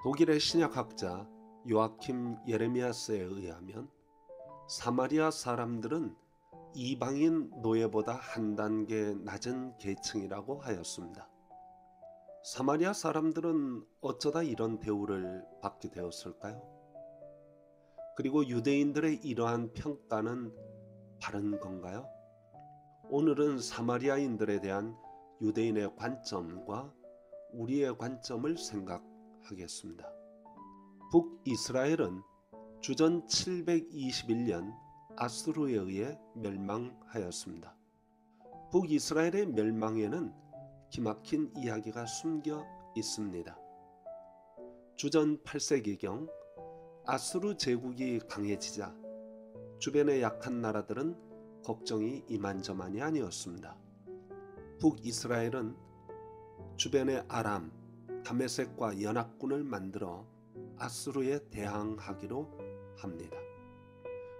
독일의 신약학자 요아킴 예레미야스에 의하면 사마리아 사람들은 이방인 노예보다 한 단계 낮은 계층이라고 하였습니다. 사마리아 사람들은 어쩌다 이런 대우를 받게 되었을까요? 그리고 유대인들의 이러한 평가는 바른 건가요? 오늘은 사마리아인들에 대한 유대인의 관점과 우리의 관점을 생각하겠습니다. 북이스라엘은 주전 721년 아수르에 의해 멸망하였습니다. 북이스라엘의 멸망에는 기막힌 이야기가 숨겨 있습니다. 주전 8세기경 아수르 제국이 강해지자 주변의 약한 나라들은 걱정이 이만저만이 아니었습니다. 북이스라엘은 주변의 아람, 다메섹과 연합군을 만들어 아수르에 대항하기로 합니다.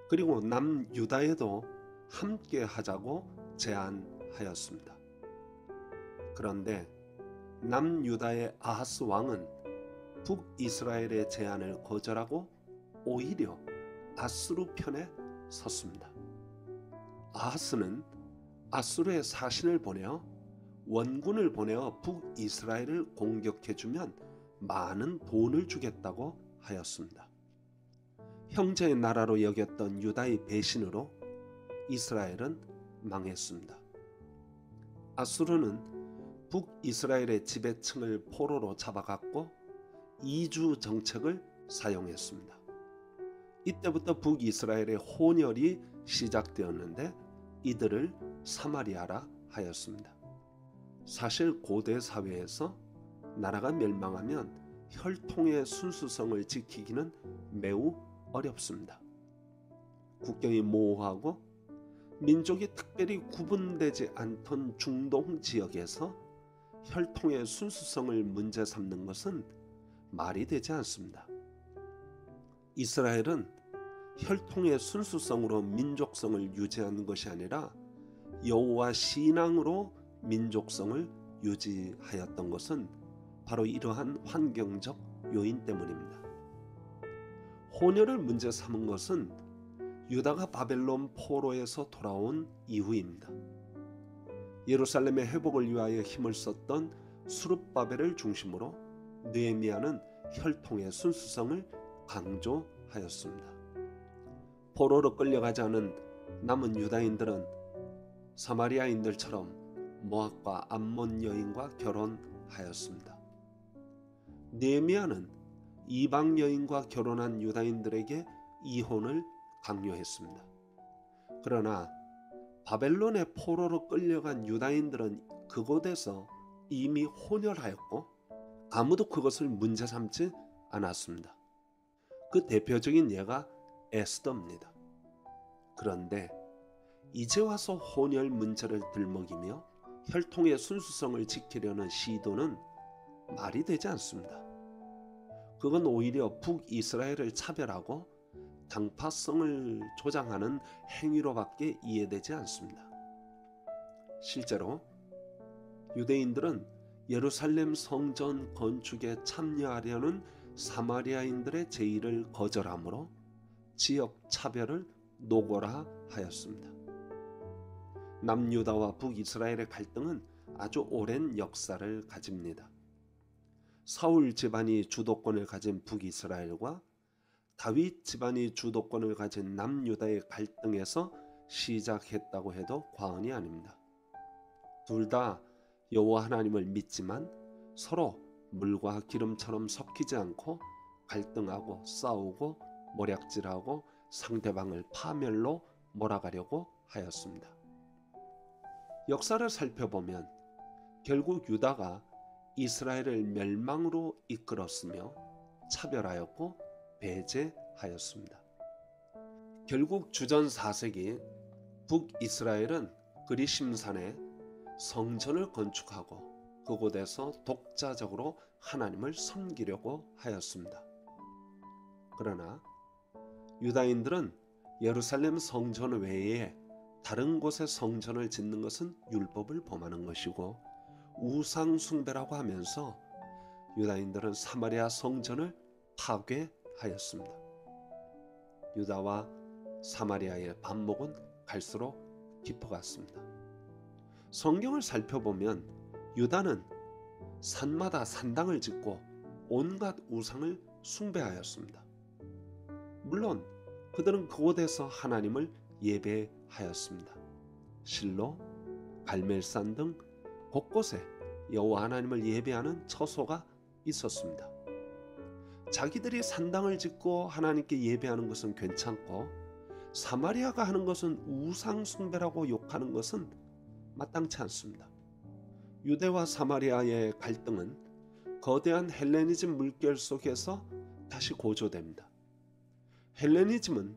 그리고 남유다에도 함께 하자고 제안하였습니다. 그런데 남유다의 아하스 왕은 북이스라엘의 제안을 거절하고 오히려 아수르 편에 섰습니다. 아하스는 아수르의 사신을 보내어 원군을 보내어 북이스라엘을 공격해주면 많은 돈을 주겠다고 하였습니다. 형제의 나라로 여겼던 유다의 배신으로 이스라엘은 망했습니다. 아수르는 북이스라엘의 지배층을 포로로 잡아갔고 이주 정책을 사용했습니다. 이때부터 북이스라엘의 혼혈이 시작되었는데 이들을 사마리아라 하였습니다. 사실 고대 사회에서 나라가 멸망하면 혈통의 순수성을 지키기는 매우 어렵습니다. 국경이 모호하고 민족이 특별히 구분되지 않던 중동 지역에서 혈통의 순수성을 문제 삼는 것은 말이 되지 않습니다. 이스라엘은 혈통의 순수성으로 민족성을 유지하는 것이 아니라 여호와 신앙으로 민족성을 유지하였던 것은 바로 이러한 환경적 요인 때문입니다. 혼혈을 문제 삼은 것은 유다가 바벨론 포로에서 돌아온 이후입니다. 예루살렘의 회복을 위하여 힘을 썼던 수룹바벨을 중심으로 느헤미야는 혈통의 순수성을 강조하였습니다. 포로로 끌려가지 않은 남은 유다인들은 사마리아인들처럼 모압과 암몬 여인과 결혼하였습니다. 느헤미야는 이방 여인과 결혼한 유다인들에게 이혼을 강요했습니다. 그러나 바벨론의 포로로 끌려간 유다인들은 그곳에서 이미 혼혈하였고 아무도 그것을 문제 삼지 않았습니다. 그 대표적인 예가 에스더입니다. 그런데 이제 와서 혼혈 문제를 들먹이며 혈통의 순수성을 지키려는 시도는 말이 되지 않습니다. 그건 오히려 북이스라엘을 차별하고 당파성을 조장하는 행위로밖에 이해되지 않습니다. 실제로 유대인들은 예루살렘 성전 건축에 참여하려는 사마리아인들의 제의를 거절하므로 지역 차별을 노골화 하였습니다. 남유다와 북이스라엘의 갈등은 아주 오랜 역사를 가집니다. 사울 집안이 주도권을 가진 북이스라엘과 다윗 집안이 주도권을 가진 남유다의 갈등에서 시작했다고 해도 과언이 아닙니다. 둘 다 여호와 하나님을 믿지만 서로 물과 기름처럼 섞이지 않고 갈등하고 싸우고 모략질하고 상대방을 파멸로 몰아가려고 하였습니다. 역사를 살펴보면 결국 유다가 이스라엘을 멸망으로 이끌었으며 차별하였고 배제하였습니다. 결국 주전 4세기 북이스라엘은 그리심산에 성전을 건축하고 그곳에서 독자적으로 하나님을 섬기려고 하였습니다. 그러나 유다인들은 예루살렘 성전 외에 다른 곳에 성전을 짓는 것은 율법을 범하는 것이고 우상 숭배라고 하면서 유다인들은 사마리아 성전을 파괴하였습니다. 유다와 사마리아의 반목은 갈수록 깊어갔습니다. 성경을 살펴보면 유다는 산마다 산당을 짓고 온갖 우상을 숭배하였습니다. 물론 그들은 그곳에서 하나님을 예배하였습니다. 실로, 갈멜산 등 곳곳에 여호와 하나님을 예배하는 처소가 있었습니다. 자기들이 산당을 짓고 하나님께 예배하는 것은 괜찮고 사마리아가 하는 것은 우상 숭배라고 욕하는 것은 마땅치 않습니다. 유대와 사마리아의 갈등은 거대한 헬레니즘 물결 속에서 다시 고조됩니다. 헬레니즘은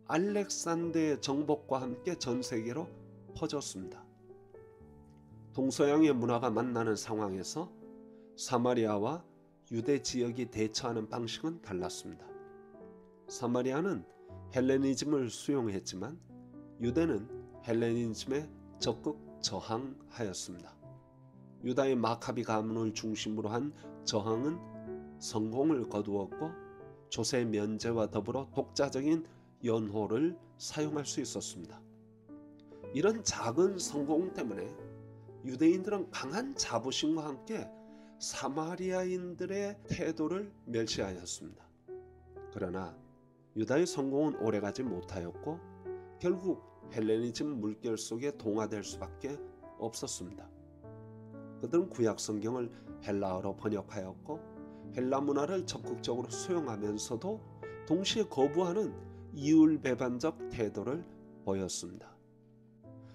알렉산더의 정복과 함께 전 세계로 퍼졌습니다. 동서양의 문화가 만나는 상황에서 사마리아와 유대 지역이 대처하는 방식은 달랐습니다. 사마리아는 헬레니즘을 수용했지만 유대는 헬레니즘에 적극 저항하였습니다. 유다의 마카비 가문을 중심으로 한 저항은 성공을 거두었고 조세 면제와 더불어 독자적인 연호를 사용할 수 있었습니다. 이런 작은 성공 때문에 유대인들은 강한 자부심과 함께 사마리아인들의 태도를 멸시하였습니다. 그러나 유다의 성공은 오래가지 못하였고 결국 헬레니즘 물결 속에 동화될 수밖에 없었습니다. 그들은 구약 성경을 헬라어로 번역하였고 헬라 문화를 적극적으로 수용하면서도 동시에 거부하는 이율배반적 태도를 보였습니다.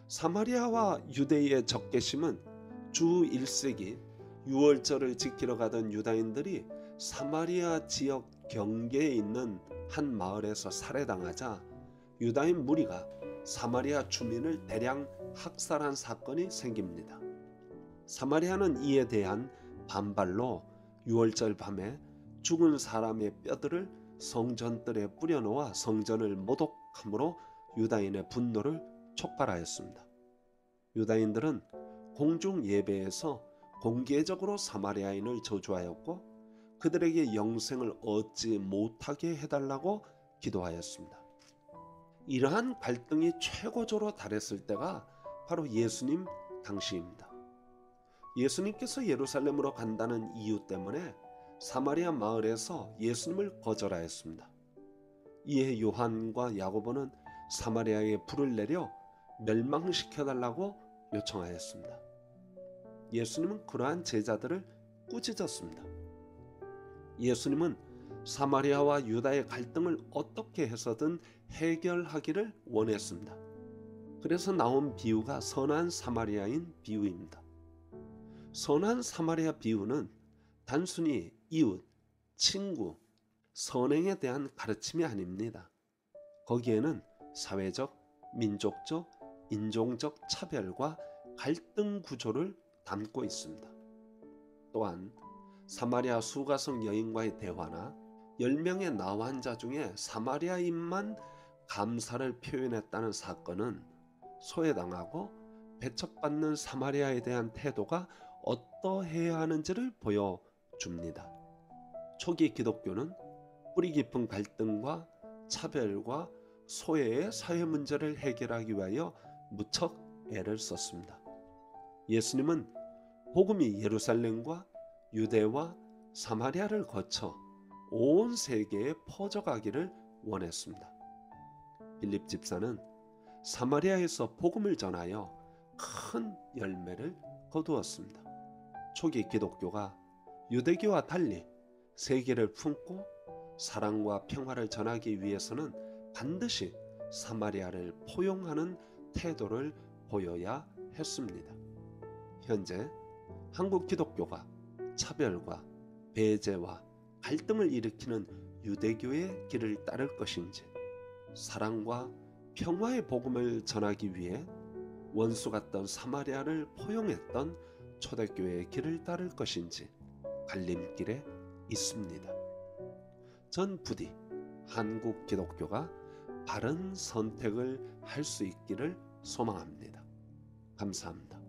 사마리아와 유대의 적개심은 주 1세기 유월절을 지키러 가던 유다인들이 사마리아 지역 경계에 있는 한 마을에서 살해당하자 유다인 무리가 사마리아 주민을 대량 학살한 사건이 생깁니다. 사마리아는 이에 대한 반발로 유월절 밤에 죽은 사람의 뼈들을 성전뜰에 뿌려놓아 성전을 모독함으로 유다인의 분노를 촉발하였습니다. 유다인들은 공중 예배에서 공개적으로 사마리아인을 저주하였고 그들에게 영생을 얻지 못하게 해달라고 기도하였습니다. 이러한 갈등이 최고조로 달했을 때가 바로 예수님 당시입니다. 예수님께서 예루살렘으로 간다는 이유 때문에 사마리아 마을에서 예수님을 거절하였습니다. 이에 요한과 야고보는 사마리아에 불을 내려 멸망시켜달라고 요청하였습니다. 예수님은 그러한 제자들을 꾸짖었습니다. 예수님은 사마리아와 유다의 갈등을 어떻게 해서든 해결하기를 원했습니다. 그래서 나온 비유가 선한 사마리아인 비유입니다. 선한 사마리아 비유는 단순히 이웃, 친구, 선행에 대한 가르침이 아닙니다. 거기에는 사회적, 민족적, 인종적 차별과 갈등 구조를 담고 있습니다. 또한 사마리아 수가성 여인과의 대화나 10명의 나 환자 중에 사마리아인만 감사를 표현했다는 사건은 소외당하고 배척받는 사마리아에 대한 태도가 어떠해야 하는지를 보여줍니다. 초기 기독교는 뿌리 깊은 갈등과 차별과 소외의 사회 문제를 해결하기 위하여 무척 애를 썼습니다. 예수님은 복음이 예루살렘과 유대와 사마리아를 거쳐 온 세계에 퍼져가기를 원했습니다. 빌립 집사는 사마리아에서 복음을 전하여 큰 열매를 거두었습니다. 초기 기독교가 유대교와 달리 세계를 품고 사랑과 평화를 전하기 위해서는 반드시 사마리아를 포용하는 태도를 보여야 했습니다. 현재 한국 기독교가 차별과 배제와 갈등을 일으키는 유대교의 길을 따를 것인지, 사랑과 평화의 복음을 전하기 위해 원수 같던 사마리아를 포용했던 초대교회의 길을 따를 것인지 갈림길에 있습니다. 전 부디 한국 기독교가 바른 선택을 할 수 있기를 소망합니다. 감사합니다.